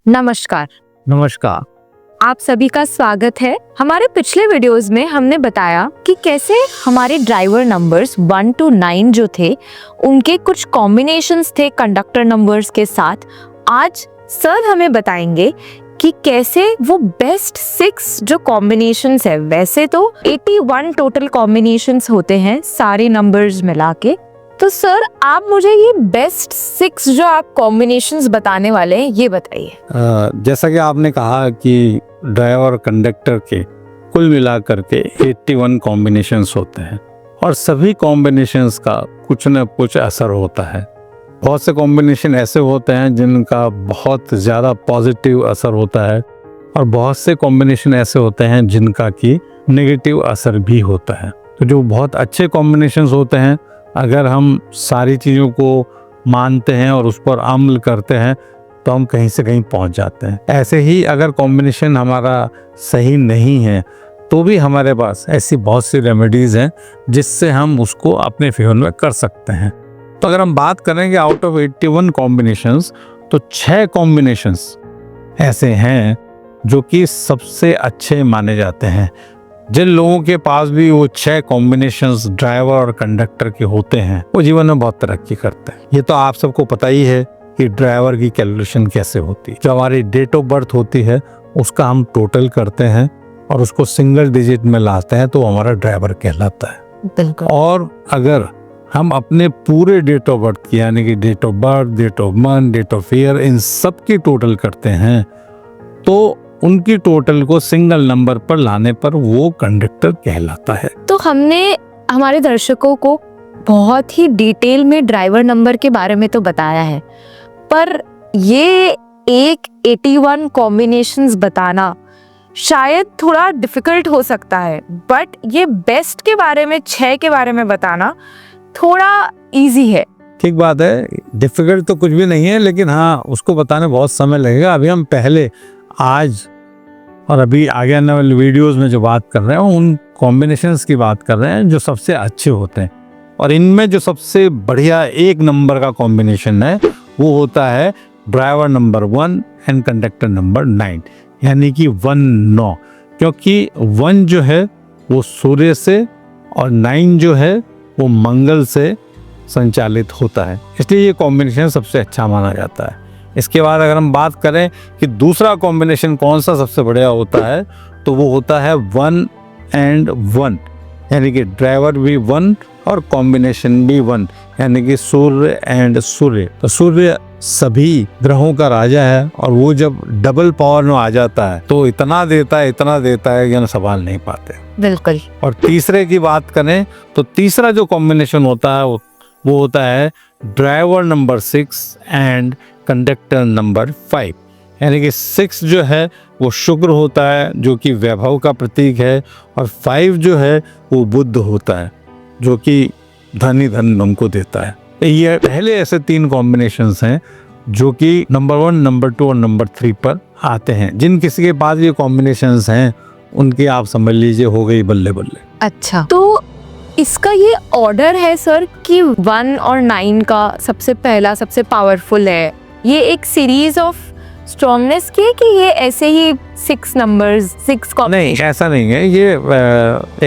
नमस्कार। नमस्कार। आप सभी का स्वागत है। हमारे पिछले वीडियोस में हमने बताया कि कैसे हमारे ड्राइवर नंबर्स 1 to 9 जो थे उनके कुछ कॉम्बिनेशंस थे कंडक्टर नंबर्स के साथ। आज सर हमें बताएंगे कि कैसे वो बेस्ट 6 जो कॉम्बिनेशंस है, वैसे तो 81 टोटल कॉम्बिनेशंस होते हैं सारे नंबर्स मिला के। तो सर आप मुझे ये बेस्ट 6 जो आप कॉम्बिनेशंस बताने वाले हैं ये बताइए। जैसा कि आपने कहा कि ड्राइवर और कंडक्टर के कुल मिलाकर के 81 कॉम्बिनेशंस होते हैं और सभी कॉम्बिनेशंस का कुछ न कुछ असर होता है। बहुत से कॉम्बिनेशन ऐसे होते हैं जिनका बहुत ज़्यादा पॉजिटिव असर होता है और बहुत से कॉम्बिनेशन ऐसे होते हैं जिनका कि नेगेटिव असर भी होता है। तो जो बहुत अच्छे कॉम्बिनेशंस होते हैं, अगर हम सारी चीज़ों को मानते हैं और उस पर अमल करते हैं तो हम कहीं से कहीं पहुंच जाते हैं। ऐसे ही अगर कॉम्बिनेशन हमारा सही नहीं है तो भी हमारे पास ऐसी बहुत सी रेमेडीज़ हैं जिससे हम उसको अपने फेवर में कर सकते हैं। तो अगर हम बात करेंगे आउट ऑफ 81 कॉम्बिनेशंस, तो 6 कॉम्बिनेशंस ऐसे हैं जो कि सबसे अच्छे माने जाते हैं। जिन लोगों के पास भी वो 6 कॉम्बिनेशंस ड्राइवर और कंडक्टर के होते हैं वो जीवन में बहुत तरक्की करते हैं। ये तो आप सबको पता ही है कि ड्राइवर की कैलकुलेशन कैसे होती है। जो हमारी डेट ऑफ बर्थ होती है उसका हम टोटल करते हैं और उसको सिंगल डिजिट में लाते हैं तो हमारा ड्राइवर कहलाता है। बिल्कुल। और अगर हम अपने पूरे डेट ऑफ बर्थ की, यानी कि date of birth, date of month, date of year, इन सब की टोटल करते हैं तो उनकी टोटल को सिंगल नंबर पर लाने पर वो कंडक्टर कहलाता है। तो हमने हमारे दर्शकों को बहुत ही डिटेल में ड्राइवर नंबर के बारे में तो बताया है, पर ये एक 81 कॉम्बिनेशंस बताना शायद थोड़ा डिफिकल्ट हो सकता है, बट ये बेस्ट के बारे में 6 के बारे में बताना थोड़ा इजी है। ठीक बात है, डिफिकल्ट तो कुछ भी नहीं है, लेकिन हाँ उसको बताने बहुत समय लगेगा। अभी हम पहले आज और अभी आगे आने वाले वीडियोस में जो बात कर रहे हैं उन कॉम्बिनेशंस की बात कर रहे हैं जो सबसे अच्छे होते हैं। और इनमें जो सबसे बढ़िया एक नंबर का कॉम्बिनेशन है वो होता है driver number 1 and conductor number 9, यानी कि 1-9। क्योंकि 1 जो है वो सूर्य से और 9 जो है वो मंगल से संचालित होता है, इसलिए ये कॉम्बिनेशन सबसे अच्छा माना जाता है। इसके बाद अगर हम बात करें कि दूसरा कॉम्बिनेशन कौन सा सबसे बढ़िया होता है तो वो होता है 1 and 1, यानी कि ड्राइवर भी 1 और कॉम्बिनेशन भी 1, यानी कि सूर्य एंड सूर्य। तो सूर्य सभी ग्रहों का राजा है और वो जब डबल पावर में आ जाता है तो इतना देता है कि हम संभाल नहीं पाते। बिल्कुल। और तीसरे की बात करें तो तीसरा जो कॉम्बिनेशन होता है वो होता है driver number 6 and conductor number 5, यानी कि 6 जो है वो शुक्र होता है जो कि वैभव का प्रतीक है, और 5 जो है वो बुध होता है जो कि धन ही धन हमको देता है। ये पहले ऐसे 3 कॉम्बिनेशंस हैं जो कि नंबर 1, नंबर 2 और नंबर 3 पर आते हैं। जिन किसी के पास ये कॉम्बिनेशंस हैं उनकी आप समझ लीजिए हो गई बल्ले बल्ले। अच्छा, तो इसका ये ऑर्डर है सर कि 1 और 9 का सबसे पहला सबसे पावरफुल है, ये एक सीरीज ऑफ स्ट्रॉन्गनेस की है कि ये ऐसे ही 6 नंबर्स 6 नहीं, ऐसा नहीं है। ये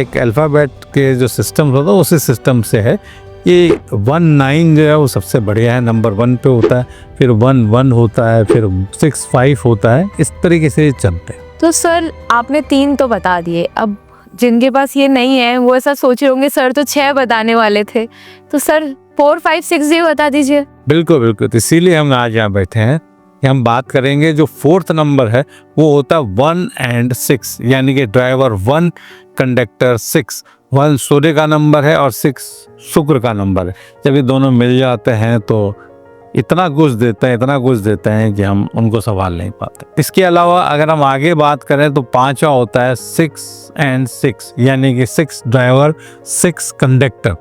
एक अल्फाबेट के जो सिस्टम होता है उसी सिस्टम से है। ये 1-9 जो है वो सबसे बढ़िया है, नंबर 1 पे होता है, फिर 1-1 होता है, फिर 6-5 होता है, इस तरीके से चलते हैं। तो सर आपने 3 तो बता दिए, अब जिनके पास ये नहीं है वो ऐसा सोच रहे होंगे सर तो 6 बताने वाले थे, तो सर 4, 5, 6 भी बता दीजिए। बिल्कुल बिल्कुल, तो इसीलिए हम आज यहाँ बैठे हैं कि हम बात करेंगे। जो 4th नंबर है वो होता है 1 and 6, यानी कि ड्राइवर 1 कंडक्टर 6। 1 सूर्य का नंबर है और 6 शुक्र का नंबर है। जब ये दोनों मिल जाते हैं तो इतना कुछ देते हैं कि हम उनको संभाल नहीं पाते। इसके अलावा अगर हम आगे बात करें तो 5वां होता है 6 and 6, यानी कि 6 ड्राइवर 6 कंडक्टर,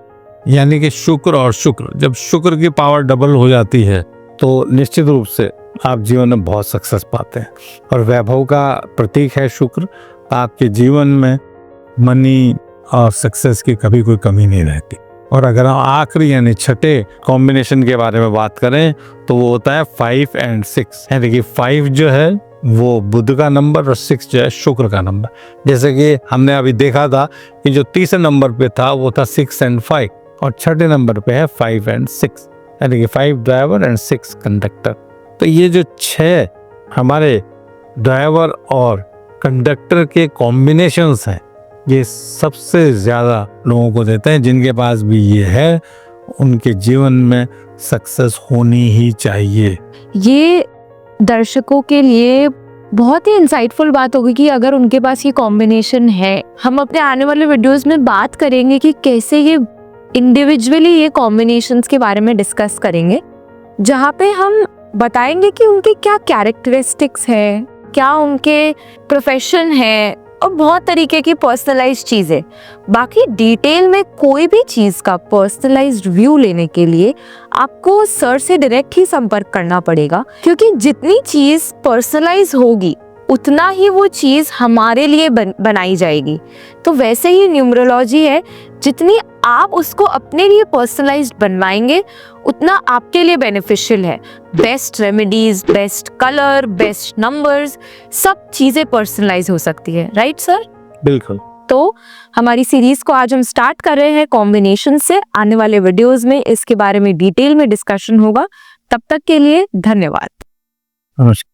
यानी कि शुक्र और शुक्र। जब शुक्र की पावर डबल हो जाती है तो निश्चित रूप से आप जीवन में बहुत सक्सेस पाते हैं, और वैभव का प्रतीक है शुक्र। आपके जीवन में मनी और सक्सेस की कभी कोई कमी नहीं रहती। और अगर हम आखिरी यानी छठे कॉम्बिनेशन के बारे में बात करें तो वो होता है 5 and 6। यानी कि 5 जो है वो बुध का नंबर और 6 जो है शुक्र का नंबर। जैसे कि हमने अभी देखा था कि जो तीसरे नंबर पे था वो था 6 and 5 और छठे नंबर पे है 5 and 6, यानी कि 5 ड्राइवर एंड 6 कंडक्टर। तो ये जो 6 हमारे ड्राइवर और कंडक्टर के कॉम्बिनेशंस हैं ये सबसे ज़्यादा लोगों को देते हैं। जिनके पास भी ये है उनके जीवन में सक्सेस होनी ही चाहिए। ये दर्शकों के लिए बहुत ही इंसाइटफुल बात होगी कि अगर उनके पास ये कॉम्बिनेशन है। हम अपने आने वाले वीडियोस में बात करेंगे कि कैसे ये इंडिविजुअली ये कॉम्बिनेशंस के बारे में डिस्कस करेंगे, जहाँ पे हम बताएंगे कि उनके क्या कैरेक्टरिस्टिक्स है, क्या उनके प्रोफेशन है और बहुत तरीके की पर्सनलाइज चीज़ें। बाकी डिटेल में कोई भी चीज़ का पर्सनलाइज्ड व्यू लेने के लिए आपको सर से डायरेक्ट ही संपर्क करना पड़ेगा, क्योंकि जितनी चीज़ पर्सनलाइज होगी उतना ही वो चीज़ हमारे लिए बनाई जाएगी। तो वैसे ही न्यूमरोलॉजी है, जितनी आप उसको अपने लिए पर्सनलाइज्ड बनवाएंगे उतना आपके लिए बेनिफिशियल है। Best remedies, best colour, best numbers, सब चीज़ें पर्सनलाइज हो सकती है। Right sir? बिल्कुल। तो हमारी सीरीज को आज हम स्टार्ट कर रहे हैं कॉम्बिनेशन से। आने वाले वीडियोस में इसके बारे में डिटेल में डिस्कशन होगा। तब तक के लिए धन्यवाद। नमस्कार।